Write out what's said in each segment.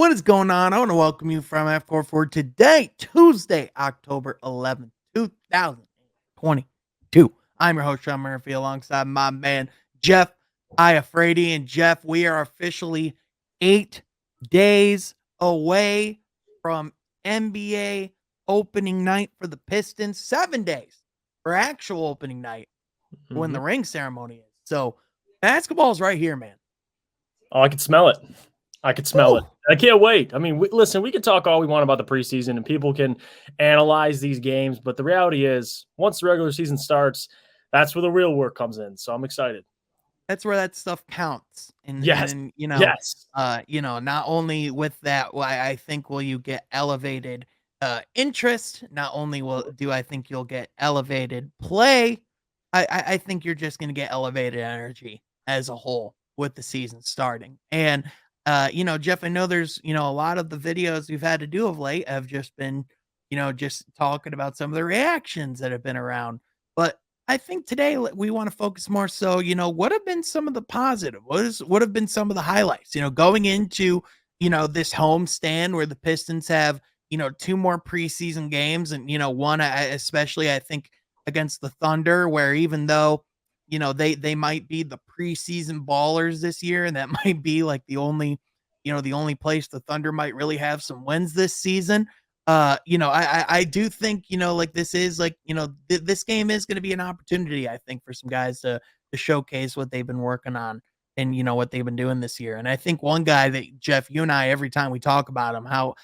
What is going on? I want to welcome you from F4 for today, Tuesday, October 11th, 2022. I'm your host, Sean Murphy, alongside my man, Jeff Iafrady. And Jeff, we are officially 8 days away from NBA opening night for the Pistons, 7 days for actual opening night when the Mhm. ring ceremony is. So basketball's right here, man. Oh, I can smell it. I can smell it. Woo! I can't wait. I mean, listen, we can talk all we want about the preseason and people can analyze these games, but the reality is, once the regular season starts, that's where the real work comes in. So I'm excited. That's where that stuff counts. And and Yes. then, Yes. not only with that, why I think will you get elevated interest, not only will do I think you'll get elevated play, I think you're just gonna get elevated energy as a whole with the season starting. And Jeff, I know there's, a lot of the videos we've had to do of late have just been, just talking about some of the reactions that have been around. But I think today we want to focus more so, what have been some of the positive? What have been some of the highlights? Going into, this home stand where the Pistons have, two more preseason games and, one especially I think against the Thunder, where even though, they might be the preseason ballers this year, and that might be like the only place the Thunder might really have some wins this season. I do think, like this is like, this game is going to be an opportunity, I think, for some guys to showcase what they've been working on and what they've been doing this year. And I think one guy that Jeff, you and I, every time we talk about him, a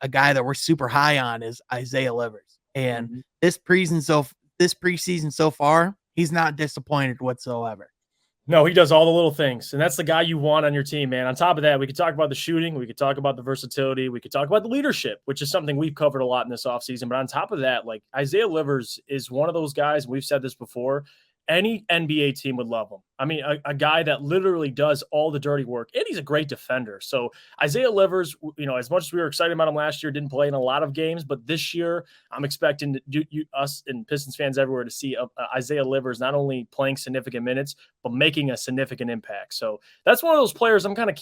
guy that we're super high on is Isaiah Livers. And Mhm. this preseason so far, he's not disappointed whatsoever. No, he does all the little things, and that's the guy you want on your team, man. On top of that, we could talk about the shooting, we could talk about the versatility, we could talk about the leadership, which is something we've covered a lot in this offseason. But on top of that, like Isaiah Livers is one of those guys, we've said this before, any NBA team would love him. I mean, a guy that literally does all the dirty work, and he's a great defender. So Isaiah Livers, as much as we were excited about him last year, didn't play in a lot of games, but this year I'm expecting us and Pistons fans everywhere to see Isaiah Livers not only playing significant minutes, but making a significant impact. So that's one of those players I'm kind of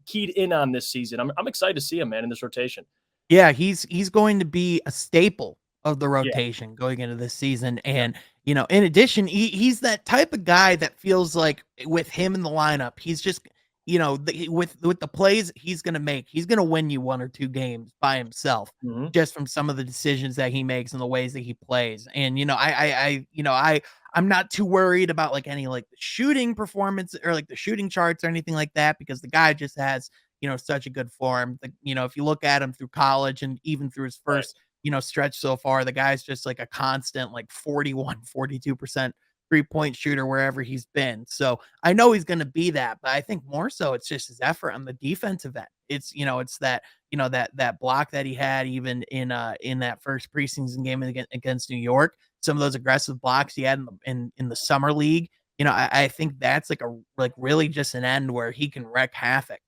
keyed in on this season. I'm excited to see him, man, in this rotation. Yeah, he's going to be a staple of the Yeah. rotation going into this season. And, in addition, he's that type of guy that feels like with him in the lineup, he's just, with the plays he's gonna make, he's gonna win you one or two games by himself Hmm. just from some of the decisions that he makes and the ways that he plays. And, I'm not too worried about like any like the shooting performance or like the shooting charts or anything like that, because the guy just has such a good form. If you look at him through college and even through his Right. first, stretch so far, the guy's just like a constant, like 41, 42% 3-point shooter wherever he's been. So I know he's going to be that, but I think more so it's just his effort on the defensive end. It's that, that block that he had even in that first preseason game against New York. Some of those aggressive blocks he had in the summer league. I think that's like really just an end where he can wreak havoc.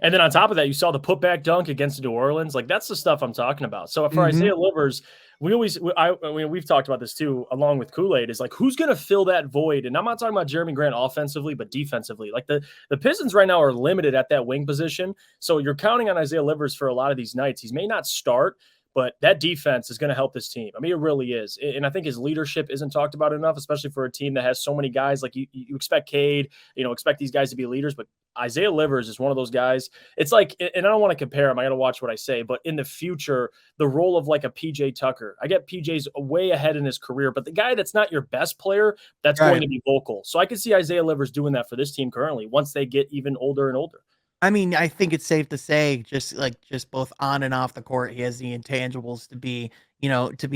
And then on top of that, you saw the putback dunk against New Orleans. Like that's the stuff I'm talking about. So for Mhm. Isaiah Livers, we've talked about this too, along with Kool-Aid, is like who's going to fill that void? And I'm not talking about Jeremy Grant offensively, but defensively. Like the Pistons right now are limited at that wing position, so you're counting on Isaiah Livers for a lot of these nights. He may not start, but that defense is going to help this team. I mean, it really is. And I think his leadership isn't talked about enough, especially for a team that has so many guys. Like you expect Cade, expect these guys to be leaders, but Isaiah Livers is one of those guys. It's like, and I don't want to compare him. I got to watch what I say, but in the future, the role of like a PJ Tucker, I get PJ's way ahead in his career, but the guy that's not your best player, that's going Right. to be vocal. So I can see Isaiah Livers doing that for this team currently once they get even older and older. I mean, I think it's safe to say just both on and off the court, he has the intangibles to be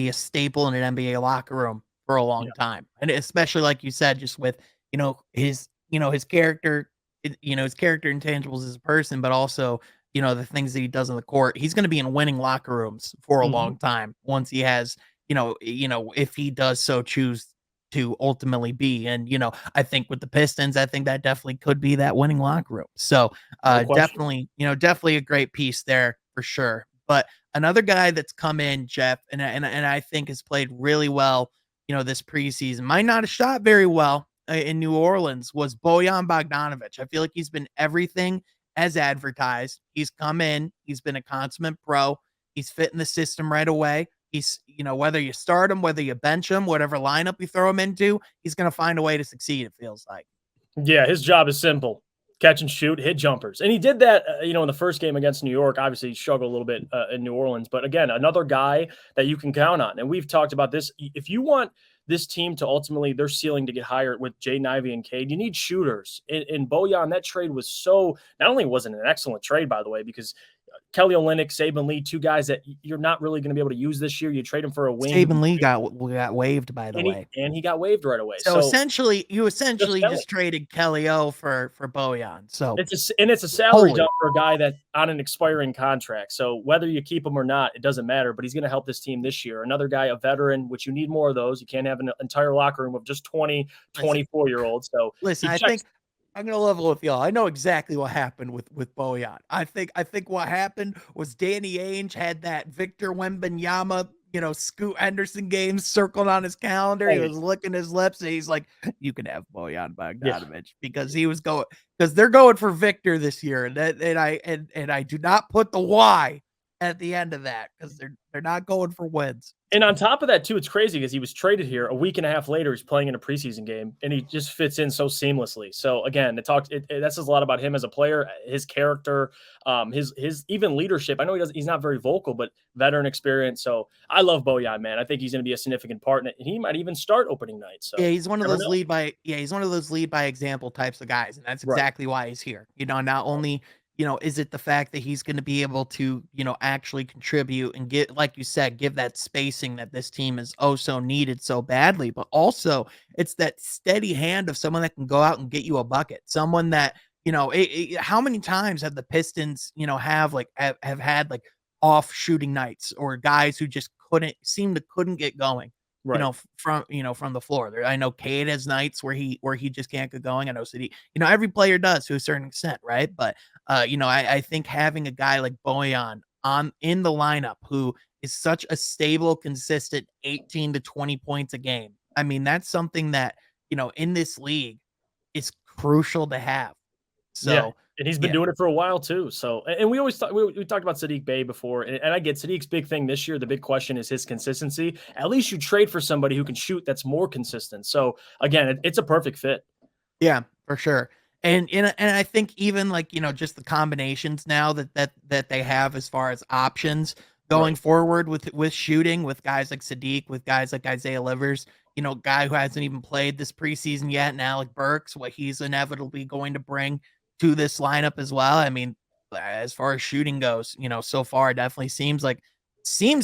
a staple in an NBA locker room for a Yeah. long time. And especially like you said, just with, his character, his character intangibles as a person, but also, the things that he does on the court. He's going to be in winning locker rooms for a Mhm. long time once he has, if he does so choose to ultimately be. And, I think with the Pistons, I think that definitely could be that winning locker room. So, No question. definitely a great piece there for sure. But another guy that's come in, Jeff, and I think has played really well, this preseason, might not have shot very well in New Orleans, was Bojan Bogdanovic. I feel like he's been everything as advertised. He's come in, he's been a consummate pro. He's fit in the system right away. He's, whether you start him, whether you bench him, whatever lineup you throw him into, he's going to find a way to succeed, it feels like. Yeah, his job is simple. Catch and shoot, hit jumpers. And he did that, in the first game against New York. Obviously, he struggled a little bit in New Orleans. But again, another guy that you can count on. And we've talked about this. If you want this team to ultimately, their ceiling to get higher with Jaden Ivey and Cade, you need shooters. In Bojan, that trade was so, not only was it an excellent trade, by the way, because Kelly Olynyk, Saban Lee, two guys that you're not really going to be able to use this year. You trade him for a wing. Saban Lee got waived, by the and way. he got waived right away. So essentially, you essentially just traded Kelly O for Bojan. So it's a salary dump for a guy that on an expiring contract. So whether you keep him or not, it doesn't matter. But he's going to help this team this year. Another guy, a veteran, which you need more of those. You can't have an entire locker room of just 20, 24-year-olds. So listen, I think I'm gonna level with y'all. I know exactly what happened with Bojan. I think what happened was Danny Ainge had that Victor Wembanyama, Scoot Henderson game circled on his calendar. He was licking his lips, and he's like, "You can have Bojan Bogdanovic," because they're going for Victor this year, and I do not put the Y at the end of that because they're not going for wins. And on top of that, too, it's crazy because he was traded here a week and a half later. He's playing in a preseason game, and he just fits in so seamlessly. So again, that says a lot about him as a player, his character, his even leadership. I know he's not very vocal, but veteran experience. So I love Bojan, man. I think he's going to be a significant part, and he might even start opening night. So yeah, he's one of those lead by example types of guys, and that's exactly why he's here. Not only is it the fact that he's going to be able to, actually contribute and get, like you said, give that spacing that this team is so needed so badly, but also it's that steady hand of someone that can go out and get you a bucket. Someone that, how many times have the Pistons, have had like off shooting nights or guys who just couldn't get going. Right. From the floor. I know Cade has nights where he just can't get going. I know City, every player does to a certain extent, right? But I think having a guy like Bojan in the lineup who is such a stable, consistent 18 to 20 points a game. I mean, that's something that, in this league is crucial to have. So yeah. And he's been doing it for a while too. So, and we always we talked about Saddiq Bey before, and I get Sadiq's big thing this year. The big question is his consistency. At least you trade for somebody who can shoot that's more consistent. So again, it's a perfect fit. Yeah, for sure. And I think even like, just the combinations now that they have as far as options going forward with shooting, with guys like Saddiq, with guys like Isaiah Livers, guy who hasn't even played this preseason yet, and Alec Burks, what he's inevitably going to bring to this lineup as well. I mean, as far as shooting goes, so far it definitely seems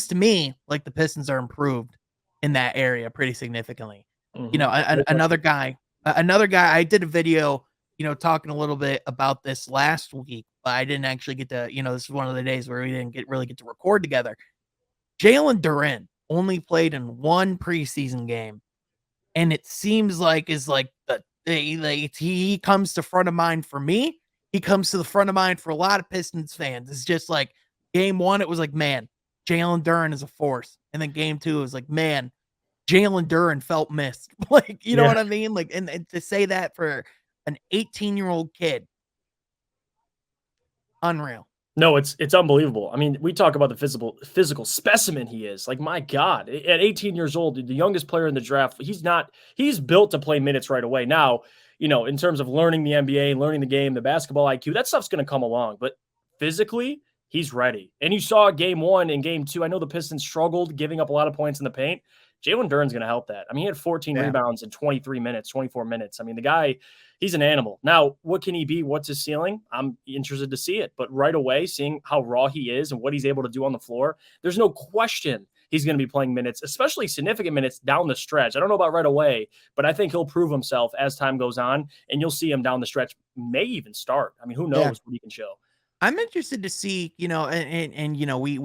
to me like the Pistons are improved in that area pretty significantly. Another guy I did a video, talking a little bit about this last week, but I didn't actually get to, this is one of the days where we didn't really get to record together. Jalen Duren only played in one preseason game, and it seems like he comes to front of mind for me. He comes to the front of mind for a lot of Pistons fans. It's just like game one, it was like, man, Jalen Duren is a force. And then game two, it was like, man, Jalen Duren felt missed. Like, you know what I mean? Like, and to say that for an 18-year-old kid, unreal. No, it's unbelievable. I mean, we talk about the physical specimen he is. Like, my God, at 18 years old, the youngest player in the draft, he's built to play minutes right away. Now, in terms of learning the NBA, learning the game, the basketball IQ, that stuff's going to come along. But physically, he's ready. And you saw game one and game two. I know the Pistons struggled giving up a lot of points in the paint. Jalen Duren's going to help that. I mean, he had 14 rebounds in 24 minutes. I mean, the guy, he's an animal. Now, what can he be? What's his ceiling? I'm interested to see it. But right away, seeing how raw he is and what he's able to do on the floor, there's no question he's going to be playing minutes, especially significant minutes down the stretch. I don't know about right away, but I think he'll prove himself as time goes on, and you'll see him down the stretch, may even start. I mean, who knows what he can show. I'm interested to see, we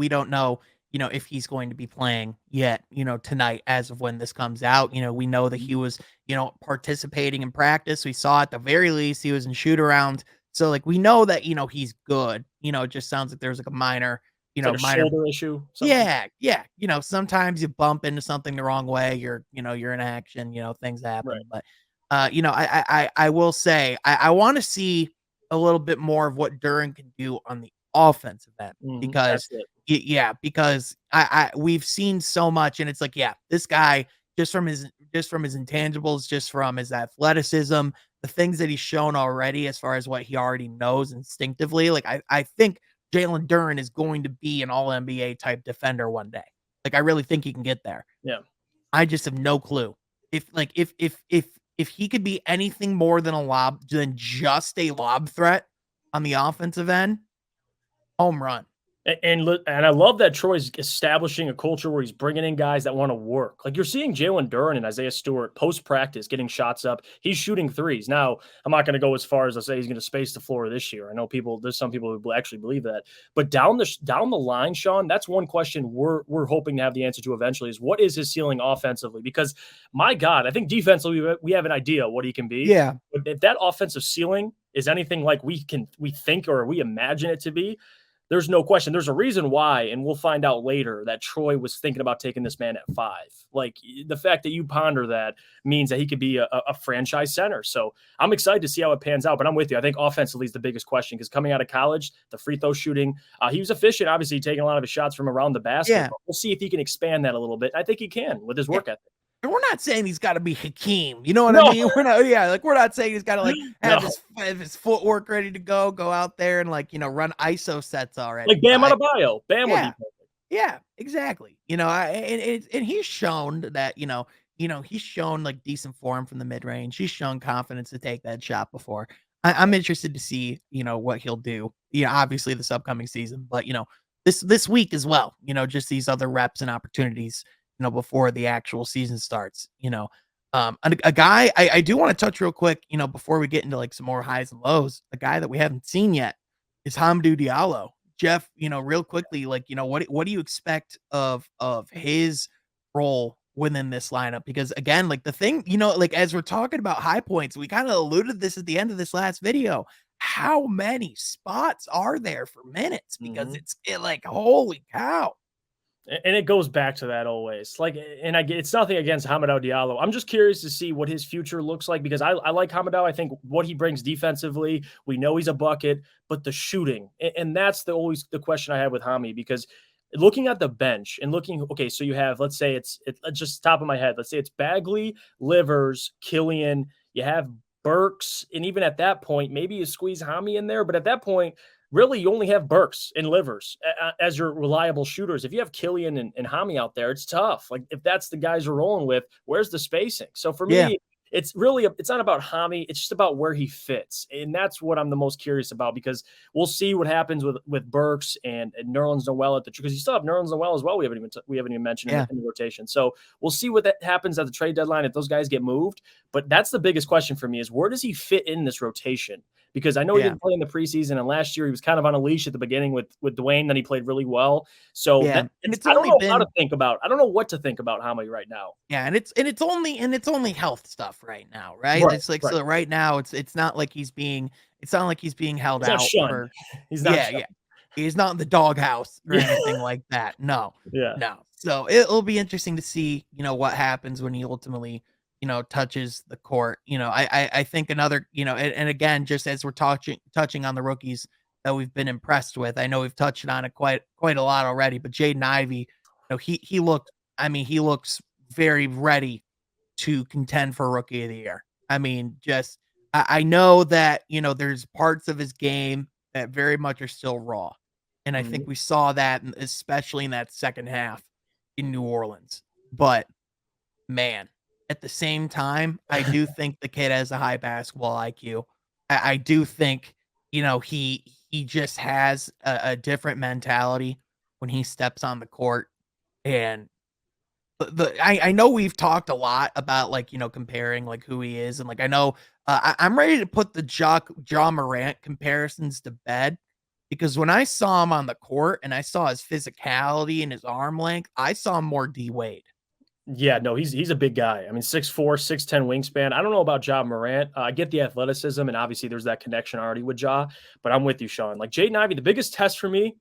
don't know, if he's going to be playing yet, tonight as of when this comes out. We know that he was, participating in practice. We saw at the very least he was in shoot around. So like we know that, he's good. It just sounds like there's like a minor, like minor shoulder issue. Something. Yeah. Sometimes you bump into something the wrong way. You're in action, things happen. Right. But I will say I want to see a little bit more of what Duren can do on the offensive end because That's it. yeah, because we've seen so much and it's like, yeah, this guy just from his intangibles, just from his athleticism, the things that he's shown already as far as what he already knows instinctively. Like I think Jalen Duren is going to be an all NBA type defender one day. Like I really think he can get there. Yeah. I just have no clue. If he could be anything more than just a lob threat on the offensive end, home run. And I love that Troy's establishing a culture where he's bringing in guys that want to work. Like you're seeing Jalen Duren and Isaiah Stewart post practice getting shots up. He's shooting threes. Now, I'm not going to go as far as to say he's going to space the floor this year. I know there's some people who actually believe that. But down the line, Sean, that's one question we're hoping to have the answer to eventually is what is his ceiling offensively? Because my God, I think defensively we have an idea what he can be. Yeah. But if that offensive ceiling is anything like we think or we imagine it to be, there's no question. There's a reason why, and we'll find out later, that Troy was thinking about taking this man at 5. Like the fact that you ponder that means that he could be a franchise center. So I'm excited to see how it pans out. But I'm with you. I think offensively is the biggest question because coming out of college, the free throw shooting, he was efficient, obviously taking a lot of his shots from around the basket. Yeah. But we'll see if he can expand that a little bit. I think he can with his work ethic. And we're not saying he's got to be Hakeem. You know what No. I mean? We're not saying he's got to like have No. his footwork ready to go out there and like, run ISO sets already. Like Bam Adebayo. Bam would be Yeah. perfect. Yeah, exactly. And he's shown that, he's shown like decent form from the mid range. He's shown confidence to take that shot before. I'm interested to see, what he'll do. Obviously this upcoming season, but this week as well, just these other reps and opportunities, before the actual season starts, a guy I do want to touch real quick, before we get into like some more highs and lows, a guy that we haven't seen yet is Hamidou Diallo. Jeff, real quickly, like, what do you expect of his role within this lineup? Because again, like the thing, like as we're talking about high points, we kind of alluded this at the end of this last video. How many spots are there for minutes? Because like, holy cow. And it goes back to that always. Like, and it's nothing against Hamidou Diallo. I'm just curious to see what his future looks like because I like Hamidou. I think what he brings defensively, we know he's a bucket, but the shooting, and that's always the question I have with Hami because looking at the bench and okay, so you have, let's say it's just top of my head. Let's say it's Bagley, Livers, Killian. You have Burks, and even at that point, maybe you squeeze Hami in there, but at that point, really, you only have Burks and Livers as your reliable shooters. If you have Killian and Hami out there, it's tough. Like if that's the guys you're rolling with, where's the spacing? So for me, it's not about Hami. It's just about where he fits. And that's what I'm the most curious about because we'll see what happens with Burks and Nerlens Noel because you still have Nerlens Noel as well. We haven't even mentioned in the rotation. So we'll see what that happens at the trade deadline if those guys get moved. But that's the biggest question for me is where does he fit in this rotation? Because I know he didn't play in the preseason, and last year he was kind of on a leash at the beginning with Dwane. Then he played really well. So I don't know how to think about. I don't know what to think about Hami right now. Yeah, and it's only health stuff right now, right? It's like so right now it's not like he's being held out for. He's not. Yeah. He's not in the doghouse or anything like that. No. Yeah. No. So it'll be interesting to see, what happens when he ultimately touches the court. I think another, and again, just as we're touching on the rookies that we've been impressed with, I know we've touched on it quite a lot already, but Jaden Ivey, he looks very ready to contend for Rookie of the Year. I mean, I know that, there's parts of his game that very much are still raw. And I think we saw that, especially in that second half in New Orleans. But man, at the same time, I do think the kid has a high basketball IQ. I do think, he just has a different mentality when he steps on the court. And I know we've talked a lot about like, comparing like who he is. And like, I know I'm ready to put the Ja Morant comparisons to bed because when I saw him on the court and I saw his physicality and his arm length, I saw more D Wade. Yeah, no, he's a big guy. I mean, 6'4", 6'10" wingspan. I don't know about Ja Morant. I get the athleticism, and obviously there's that connection already with Ja, but I'm with you, Sean. Like Jaden Ivey, the biggest test for me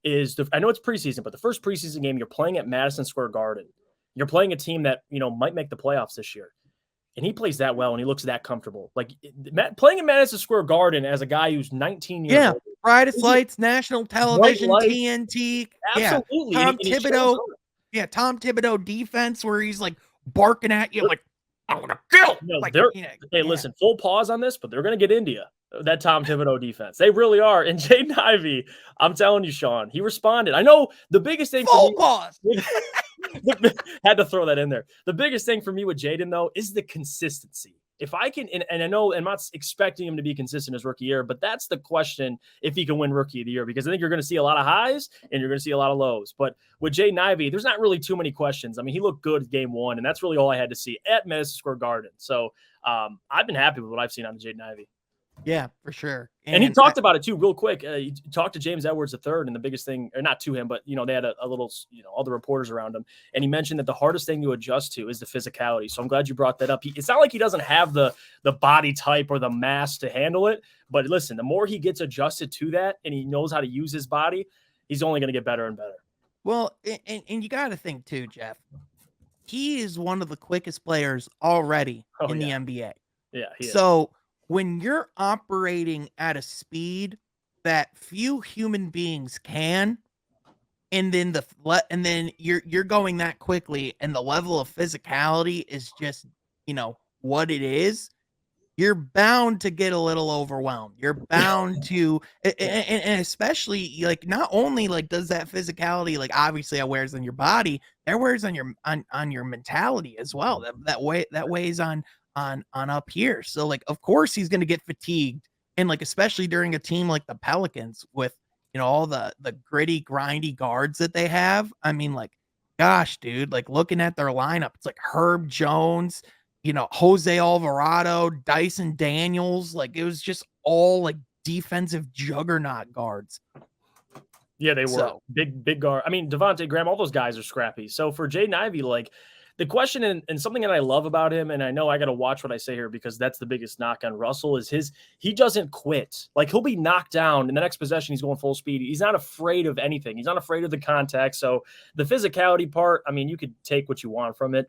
is I know it's preseason, but the first preseason game, you're playing at Madison Square Garden. You're playing a team that, might make the playoffs this year. and he plays that well and he looks that comfortable. Like playing in Madison Square Garden as a guy who's 19 years old. Brightest lights, national Bright television, lights. TNT. Yeah. Absolutely. Tom And he shows Thibodeau. up. Yeah, Tom Thibodeau defense where he's like barking at you like, I want to kill. No, Like, hey, listen, full pause on this, but they're going to get India. That Tom Thibodeau defense. They really are. And Jaden Ivey, I'm telling you, Sean, he responded. I know the biggest thing for me. Pause. Had to throw that in there. The biggest thing for me with Jaden, though, is the consistency. If I can, and I know I'm not expecting him to be consistent his rookie year, but that's the question if he can win rookie of the year, because I think you're going to see a lot of highs and you're going to see a lot of lows. But with Jaden Ivey, there's not really too many questions. I mean, he looked good game one, and that's really all I had to see at Madison Square Garden. So I've been happy with what I've seen on Jaden Ivey. Yeah, for sure. And he talked about it too, real quick. He talked to James Edwards III, and the biggest thing, or not to him, but they had a little, all the reporters around him, and he mentioned that the hardest thing to adjust to is the physicality. So I'm glad you brought that up. It's not like he doesn't have the body type or the mass to handle it, but listen, the more he gets adjusted to that, and he knows how to use his body, he's only going to get better and better. Well, and you got to think too, Jeff. He is one of the quickest players already in the NBA. Yeah. So when you're operating at a speed that few human beings can, and then you're going that quickly, and the level of physicality is just what it is, you're bound to get a little overwhelmed. You're bound to, and especially like not only like does that physicality like obviously it wears on your body, that wears on your mentality as well. That weighs on up here. So like of course he's gonna get fatigued, and like especially during a team like the Pelicans with all the gritty, grindy guards that they have. I mean, like, gosh, dude, like looking at their lineup, it's like Herb Jones, Jose Alvarado, Dyson Daniels. Like it was just all like defensive juggernaut guards. Yeah, they were big guard. I mean, Devontae Graham, all those guys are scrappy. So for Jaden Ivey, like the question and something that I love about him, and I know I got to watch what I say here because that's the biggest knock on Russell is he doesn't quit. Like he'll be knocked down in the next possession. He's going full speed. He's not afraid of anything. He's not afraid of the contact. So the physicality part, I mean, you could take what you want from it.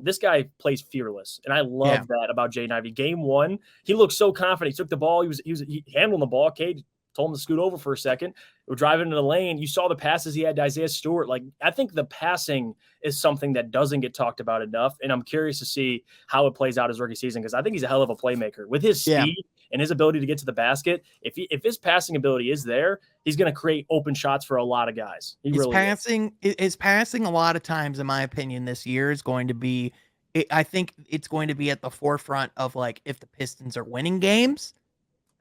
This guy plays fearless. And I love that about Jaden Ivey. Game one, he looked so confident. He took the ball. He handling the ball. Cade told him to scoot over for a second. We're driving into the lane. You saw the passes he had to Isaiah Stewart. Like, I think the passing is something that doesn't get talked about enough. And I'm curious to see how it plays out his rookie season because I think he's a hell of a playmaker. With his speed and his ability to get to the basket, if his passing ability is there, he's going to create open shots for a lot of guys. His passing a lot of times, in my opinion, this year is going to be, I think it's going to be at the forefront of like if the Pistons are winning games.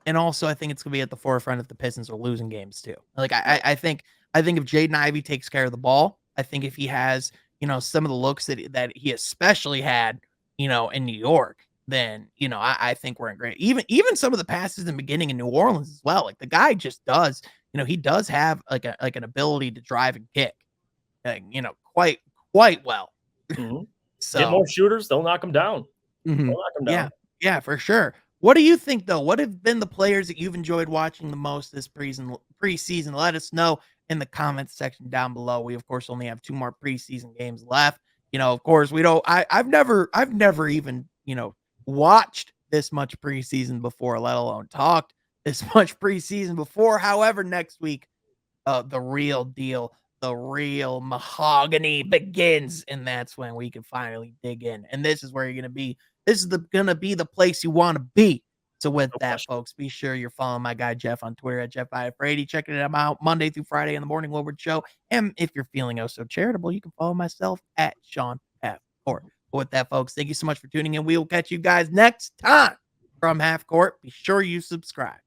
And also, I think it's going to be at the forefront if the Pistons are losing games too. Like I think if Jaden Ivey takes care of the ball, I think if he has some of the looks that he especially had in New York, then I think we're in great. Even some of the passes in the beginning in New Orleans as well. Like the guy just does he does have like an ability to drive and kick, quite well. Mm-hmm. So get more shooters, they'll knock them down. Mm-hmm. They'll knock them down. Yeah, for sure. What do you think, though? What have been the players that you've enjoyed watching the most this preseason? Let us know in the comments section down below. We, of course, only have 2 more preseason games left. Of course, we don't. I've never even watched this much preseason before, let alone talked this much preseason before. However, next week, the real deal, the real mahogany begins, and that's when we can finally dig in. And this is where you're going to be. This is going to be the place you want to be. So with that, folks, be sure you're following my guy, Jeff, on Twitter at JeffIF80, checking him out Monday through Friday in the Morning Woodward Show. And if you're feeling so charitable, you can follow myself at Sean Half Court. But with that, folks, thank you so much for tuning in. We will catch you guys next time from Half Court. Be sure you subscribe.